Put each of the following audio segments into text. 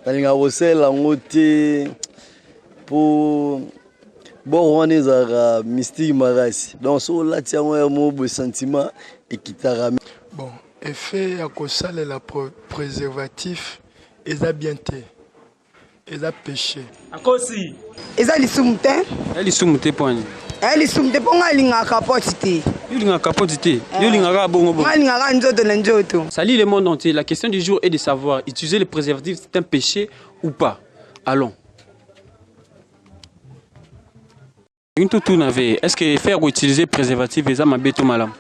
nalinga kosala yango te pour bon wana ezalaka mystique makasi donc so olati yango ya mobo sentiment ekitaka. Bon, effet ya kosalela préservatif eza bien te, eza péché. Akosi eza lisumu te. Lisumu te poni. Lisumu te ponga lingaka poti te. Lingaka poti te. Lingaka bongo bongo. Lingaka nzoto na nzoto. Salut le monde entier. La question du jour est de savoir utiliser les préservatifs c'est un péché ou pas. Allons. Est-ce que faire utiliser préservatif eza mabeto malam?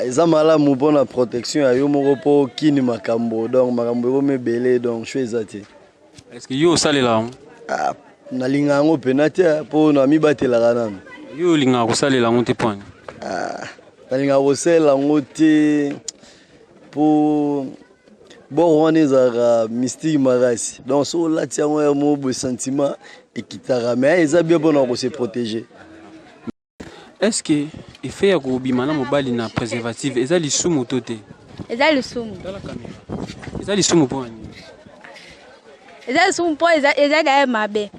Eza malamu mpona protection ya yo moko po kini makambo donc makambo yo mebele donc je eza te. Est-ce que yo salela? Nalinga yango pena te po na mibatelaka nanu. Yo linga kosalela ngo te poni. Nalinga kosala yango te po bon wana ezalaka mystique makasi donc so olati yango ya mobo sentiment ekitaka mais eza bien mpona kose protéger. Est-ce que effet ya kobima na mobali na préservatif eza lisumu to te? Eza lisumu. Eza lisumu poni. Eza lisumu po eza da mabe.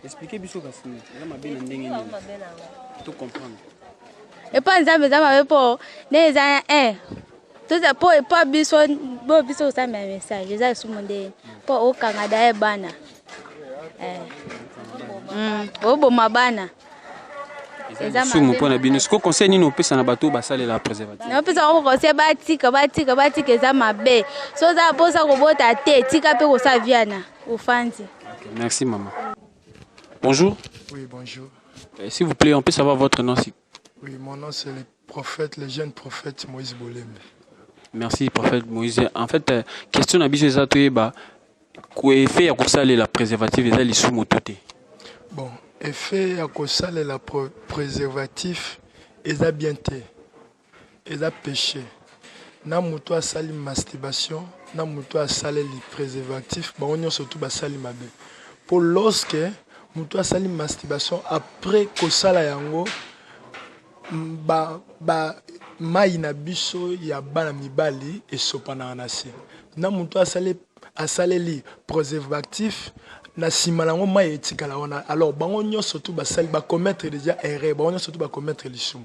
Expliquez biso kasi eza mabe na ndenge nini? To comprendre. Et pas eza mabe po ne eza tout ça po biso ça mes message eza lisumu nde po okanga da bana. Obo mabana. Sumu pona bino. Est-ce que conseil nini opesa na bato basale la préservatif? Na opesa ko conseil batika eza mabe. So za posa ko bota te tika pe ko sa viana ufanzi. Merci maman. Bonjour. Oui, bonjour. S'il vous plaît, on peut savoir votre nom? Oui, mon nom c'est le jeune prophète Moïse Bolembe. Merci prophète Moïse. En fait, question na biso eza toyeba ko effet ya kosala la préservatif eza lisumu to te. Bon, effet ya kosalela préservatif eza bien te, eza péché. Na mutu asali masturbation, na mutu asali préservatif, ba onyo surtout basali mabe. Pour lorsque mutu asali masturbation après kosala yango mai na biso ya bana mibali esopana na se. Na mutu asali préservatif na simalango mai etikala wana alors bango nyonso tout basali ba commettre déjà erreur bango nyonso tout ba commettre lisumu.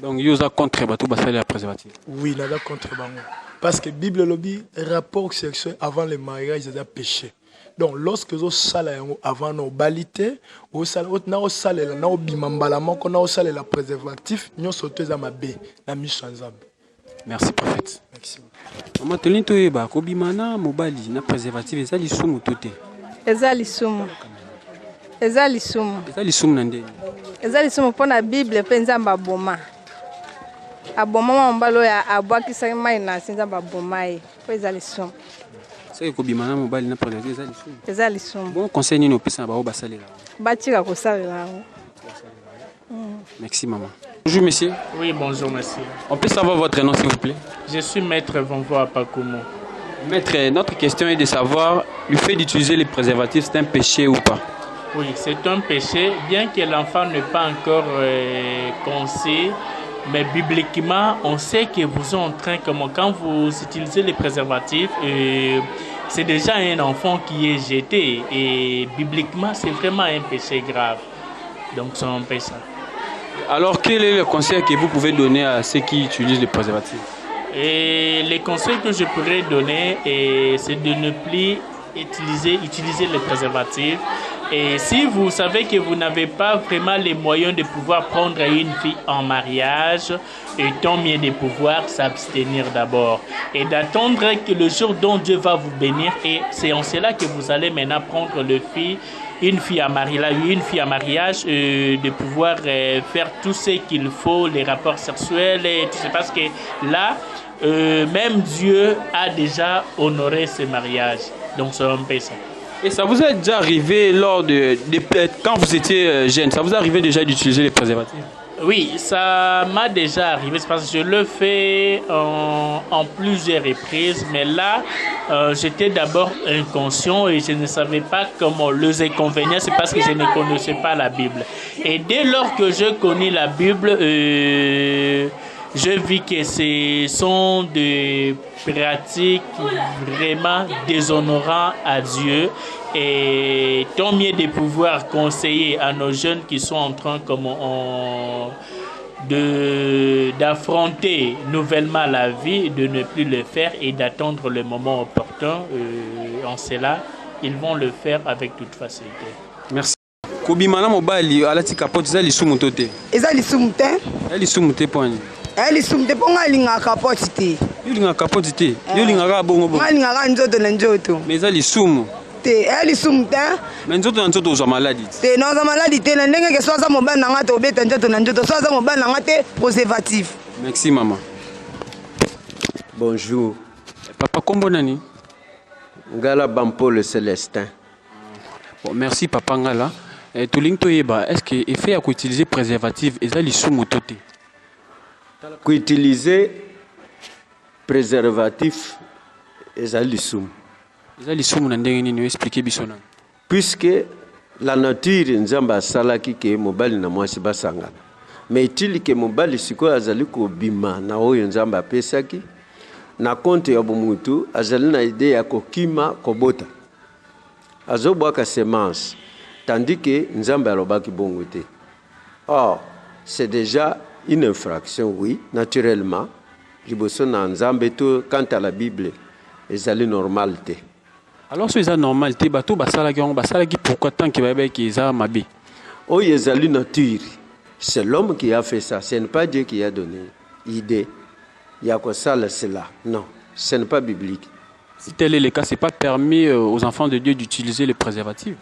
Donc yo za contre bato basali la préservatif? Oui, na contre bango parce que Bible lobby rapport sexuel avant le mariage c'est péché. Donc lorsque zo sala yango avant no balité o sala na o sala na o bimambala moko na o sala la préservatif nyonso tout za mabe na miso nzambe. Merci prophète. Merci. Maman tolinto yeba ko bimana mobali na préservatif eza lisumu to te? Eza lisumu. Eza lisumu. Eza lisumu na ndeni? Eza lisumu mpona Bible pe nzamba aboma. Aboma mbalo ya abwakisa mai na nzamba aboma ye. Po eza lisumu. C'est que bimana mobali na préservatif eza lisumu. Eza lisumu. Bon conseil nini opesa na bao basalela? Batika kosalela. Merci maman. Bonjour monsieur. Oui, bonjour monsieur. On peut savoir votre nom s'il vous plaît? Je suis maître Vonvo Apakumo. Maître, notre question est de savoir le fait d'utiliser les préservatifs, c'est un péché ou pas? Oui, c'est un péché, bien que l'enfant n'est pas encore conscient, mais bibliquement, on sait que vous êtes en train, quand vous utilisez les préservatifs, c'est déjà un enfant qui est jeté, et bibliquement, c'est vraiment un péché grave. Donc, c'est un péché. Alors, quel est le conseil que vous pouvez donner à ceux qui utilisent les préservatifs? Et les conseils que je pourrais donner, c'est de ne plus utiliser les préservatifs. Et si vous savez que vous n'avez pas vraiment les moyens de pouvoir prendre une fille en mariage, et tant mieux de pouvoir s'abstenir d'abord. Et d'attendre que le jour dont Dieu va vous bénir, et c'est en cela que vous allez maintenant prendre une fille à mariage, de pouvoir faire tout ce qu'il faut, les rapports sexuels, et tout ça, parce que là, même Dieu a déjà honoré ce mariage. Donc c'est un peu ça. Et ça vous est déjà arrivé quand vous étiez jeune, ça vous est arrivé déjà d'utiliser les préservatifs? Oui, ça m'a déjà arrivé, c'est parce que je le fais en plusieurs reprises, mais là, j'étais d'abord inconscient et je ne savais pas comment les inconvénients, c'est parce que je ne connaissais pas la Bible. Et dès lors que je connais la Bible, je vis que ce sont des pratiques vraiment déshonorantes à Dieu. Et tant mieux de pouvoir conseiller à nos jeunes qui sont en train d'affronter nouvellement la vie, de ne plus le faire et d'attendre le moment opportun. En cela, ils vont le faire avec toute facilité. Merci. Kobimana mobali alati capote za lisumu tote. Eza lisumu te. Lisumu te poni. Lisumu te ponga linga capote te. Yolinga capote te. Yolinga ka bongo bongo. Linga ka nzoto na nzoto. Mais eza lisumu. Te lisumu te. Mais nzoto na nzoto za maladie. Te na za maladie te na ndenge ke soza mobali na ngata obeta nzoto na nzoto soza mobali na ngata préservatif. Merci maman. Bonjour. Papa kombo nani? Ngala Bampole Célestin. Bon, merci papa ngala. Touling toyeba, est-ce que effet à utiliser préservatif eza lisumu tote? Utiliser préservatif eza lisumu. Eza lisumu na ndenge nini expliquer bisona? Puisque la nature nzamba salaki ke mobali na mwasi basangana. Mais il ke mobali siko azali ko bima na oyo nzamba pesaki na compte ya bomutu azali na idée ya kokima kobota. Azobwaka semence. Tandis que Nzambe alobaki bongo te. Or, c'est déjà une infraction, oui, naturellement. Liboso na Nzambe to quant à la Bible, ezali normalité. Alors si c'est normalité, bato basalaki pourquoi tant que baba ki eza mabe? Oh, ezali nature. C'est l'homme qui a fait ça, ce n'est pas Dieu qui a donné idée. Il y a quoi ça là, cela. Non, ce n'est pas biblique. Si tel est le cas, c'est pas permis aux enfants de Dieu d'utiliser les préservatifs.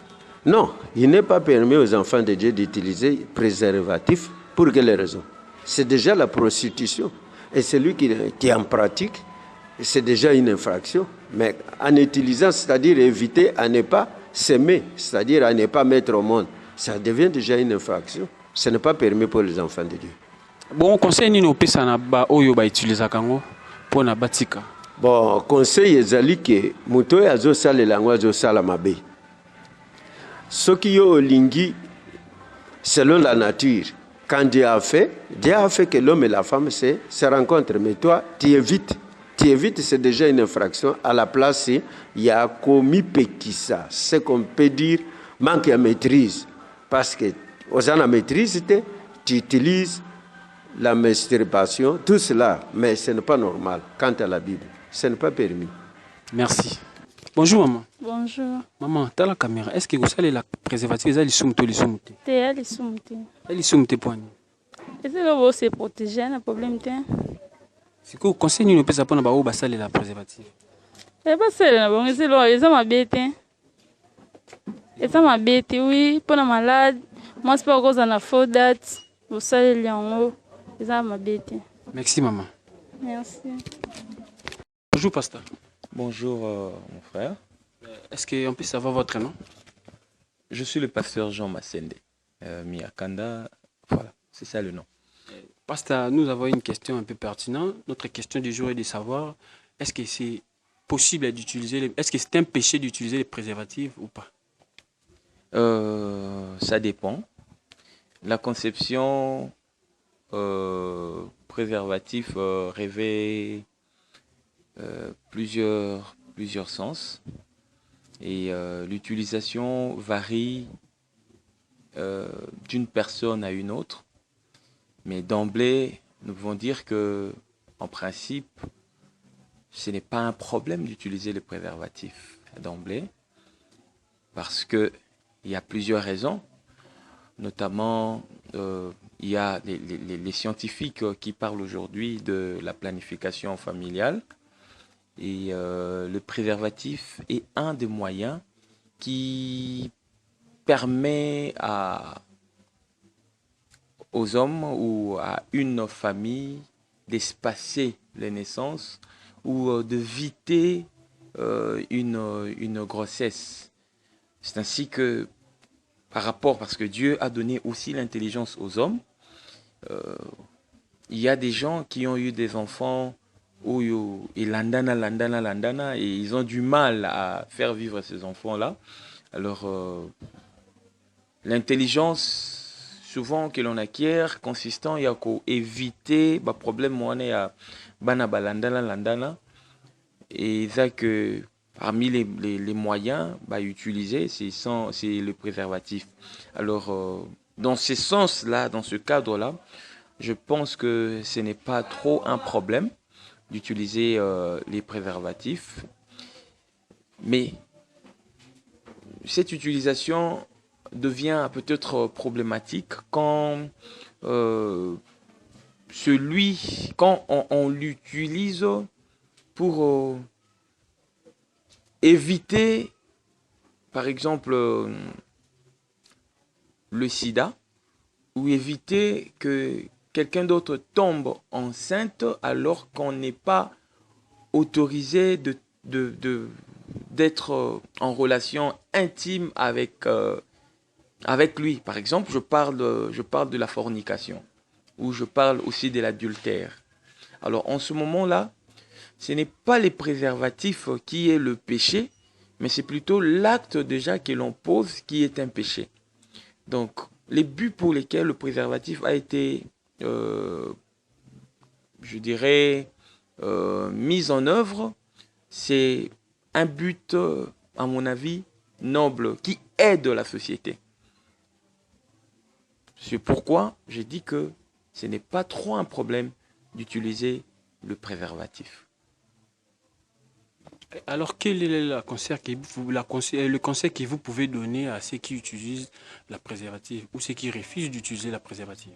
Non, il n'est pas permis aux enfants de Dieu d'utiliser préservatifs. Pour quelle raison? C'est déjà la prostitution. Et celui qui en pratique, c'est déjà une infraction. Mais en utilisant, c'est-à-dire éviter à ne pas s'aimer, c'est-à-dire à ne pas mettre au monde, ça devient déjà une infraction. Ce n'est pas permis pour les enfants de Dieu. Bon, conseil ni no pesa na ba oyo ba utiliser kango pour na batika. Bon, conseil ezali ke muto azo sala lango azo sala mabe. Ce qui est au lingi, selon la nature, quand Dieu a fait que l'homme et la femme se rencontrent. Mais toi, tu évites. Tu évites, c'est déjà une infraction. À la place, il y a commis pekisa. C'est qu'on peut dire manque de maîtrise. Parce que, aux gens la maîtrise, tu utilises la masturbation, tout cela. Mais ce n'est pas normal. Quant à la Bible, ce n'est pas permis. Merci. Bonjour maman. Bonjour. Maman, t'as la caméra. Est-ce que vous savez la préservative est l'issumte ou l'issumte? T'es l'issumte. L'issumte point. Est-ce que vous se protéger un problème t'es? C'est que conseil nous peut s'apprendre à où basale la préservative. Eh pas celle là, bon c'est là, ils ont ma bête. Ils ont ma bête, oui, pour la malade. Moi c'est pas cause on a faux date. Vous savez les en haut, ils ont ma bête. Merci maman. Merci. Bonjour pasteur. Bonjour mon frère. Est-ce qu'on peut savoir votre nom? Je suis le pasteur Jean Massende. Miakanda, voilà, c'est ça le nom. Pasteur, nous avons une question un peu pertinente. Notre question du jour est de savoir, est-ce que c'est possible d'utiliser, est-ce que c'est un péché d'utiliser les préservatifs ou pas? Ça dépend. La conception préservatif revêt plusieurs sens et l'utilisation varie d'une personne à une autre, mais d'emblée nous pouvons dire que en principe ce n'est pas un problème d'utiliser les préservatifs d'emblée parce que il y a plusieurs raisons, notamment il y a les scientifiques qui parlent aujourd'hui de la planification familiale. Et le préservatif est un des moyens qui permet aux hommes ou à une famille d'espacer les naissances ou d'éviter une grossesse. C'est ainsi que, parce que Dieu a donné aussi l'intelligence aux hommes, il y a des gens qui ont eu des enfants et landana, et ils ont du mal à faire vivre ces enfants-là. Alors, l'intelligence souvent que l'on acquiert consistant à éviter les problèmes à bana balandana landana et ça que parmi les moyens utilisés c'est le préservatif. Alors dans ce sens-là, dans ce cadre-là, je pense que ce n'est pas trop un problème d'utiliser les préservatifs, mais cette utilisation devient peut-être problématique quand on l'utilise pour éviter, par exemple, le sida, ou éviter que quelqu'un d'autre tombe enceinte alors qu'on n'est pas autorisé d'être en relation intime avec lui. Par exemple, je parle de la fornication, ou je parle aussi de l'adultère. Alors en ce moment-là, ce n'est pas les préservatifs qui est le péché, mais c'est plutôt l'acte déjà que l'on pose qui est un péché. Donc, les buts pour lesquels le préservatif a été, mis en œuvre, c'est un but, à mon avis, noble, qui aide la société. C'est pourquoi j'ai dit que ce n'est pas trop un problème d'utiliser le préservatif. Alors, quel est le conseil que vous pouvez donner à ceux qui utilisent la préservative ou ceux qui refusent d'utiliser la préservative?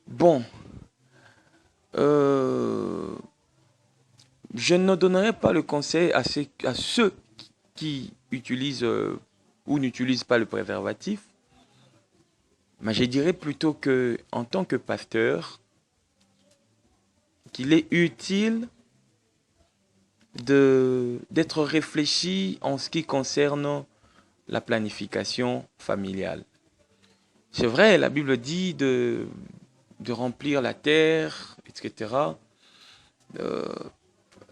Bon, je ne donnerai pas le conseil à ceux qui utilisent ou n'utilisent pas le préservatif, mais je dirais plutôt que, en tant que pasteur, qu'il est utile d'être réfléchi en ce qui concerne la planification familiale. C'est vrai, la Bible dit de remplir la terre, etc.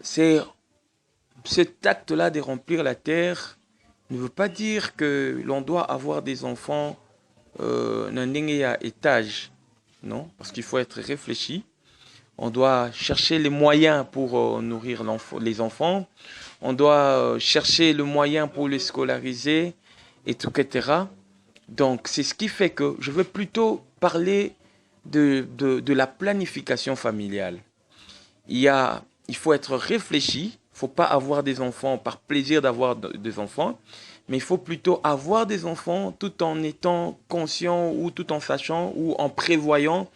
Cet acte-là de remplir la terre ne veut pas dire que l'on doit avoir des enfants d'un étage, non, parce qu'il faut être réfléchi. On doit chercher les moyens pour nourrir les enfants. On doit chercher le moyen pour les scolariser, etc. Donc, c'est ce qui fait que je veux plutôt parler de la planification familiale. Il faut être réfléchi. Il ne faut pas avoir des enfants par plaisir d'avoir des enfants. Mais il faut plutôt avoir des enfants tout en étant conscient ou tout en sachant ou en prévoyant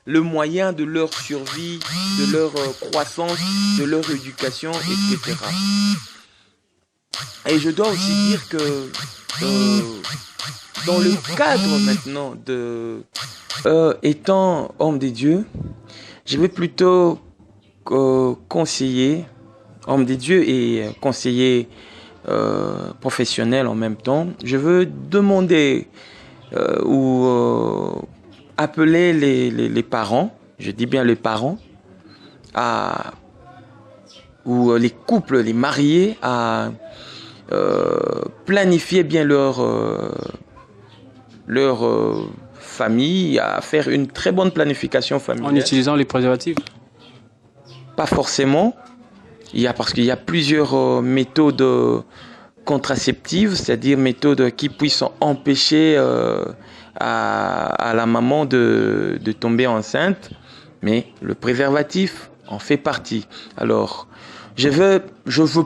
le moyen de leur survie, de leur croissance, de leur éducation, etc. Et je dois aussi dire que dans le cadre maintenant étant homme de Dieu, je vais plutôt conseiller, homme de Dieu et conseiller professionnel en même temps, je veux demander ou appeler les parents, je dis bien les parents, ou les couples, les mariés, à planifier bien leur famille, à faire une très bonne planification familiale. En utilisant les préservatifs? Pas forcément. Parce qu'il y a plusieurs méthodes contraceptives, c'est-à-dire méthodes qui puissent empêcher à la maman de tomber enceinte, mais le préservatif en fait partie. Alors, je veux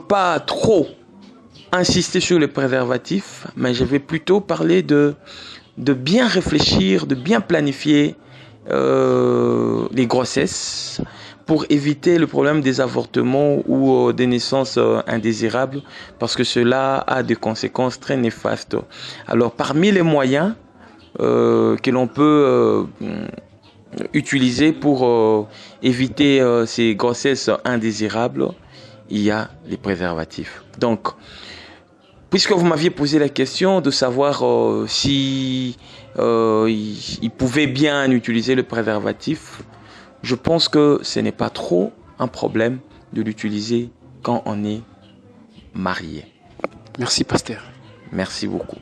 pas trop insister sur le préservatif, mais je vais plutôt parler de bien réfléchir, de bien planifier les grossesses pour éviter le problème des avortements ou des naissances indésirables, parce que cela a des conséquences très néfastes. Alors, parmi les moyens que l'on peut utiliser pour éviter ces grossesses indésirables, il y a les préservatifs. Donc, puisque vous m'aviez posé la question de savoir si il pouvait bien utiliser le préservatif, je pense que ce n'est pas trop un problème de l'utiliser quand on est marié. Merci, pasteur. Merci beaucoup.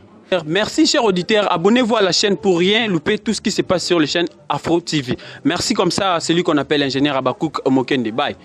Merci chers auditeurs, abonnez-vous à la chaîne pour rien louper tout ce qui se passe sur les chaînes Afro TV. Merci comme ça à celui qu'on appelle ingénieur Abakouk Omokende. Bye.